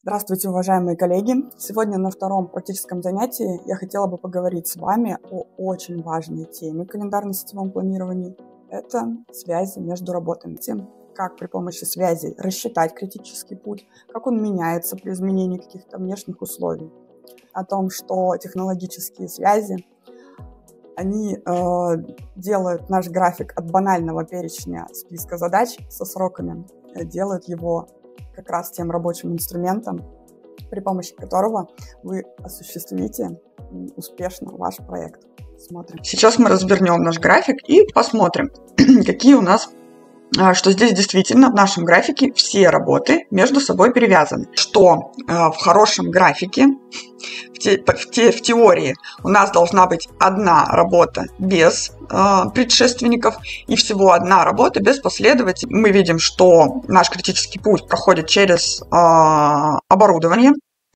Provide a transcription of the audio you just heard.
Здравствуйте, уважаемые коллеги! Сегодня на втором практическом занятии я хотела бы поговорить с вами о очень важной теме календарно-сетевом планировании. Это связи между работами. Тем, как при помощи связей рассчитать критический путь, как он меняется при изменении каких-то внешних условий. О том, что технологические связи, они делают наш график от банального перечня списка задач со сроками, делают его как раз тем рабочим инструментом, при помощи которого вы осуществите успешно ваш проект. Смотрим. Сейчас мы развернем наш график и посмотрим, какие у нас, что здесь действительно в нашем графике все работы между собой перевязаны. Что в хорошем графике, в теории у нас должна быть одна работа без предшественников и всего одна работа без последователей. Мы видим, что наш критический путь проходит через оборудование.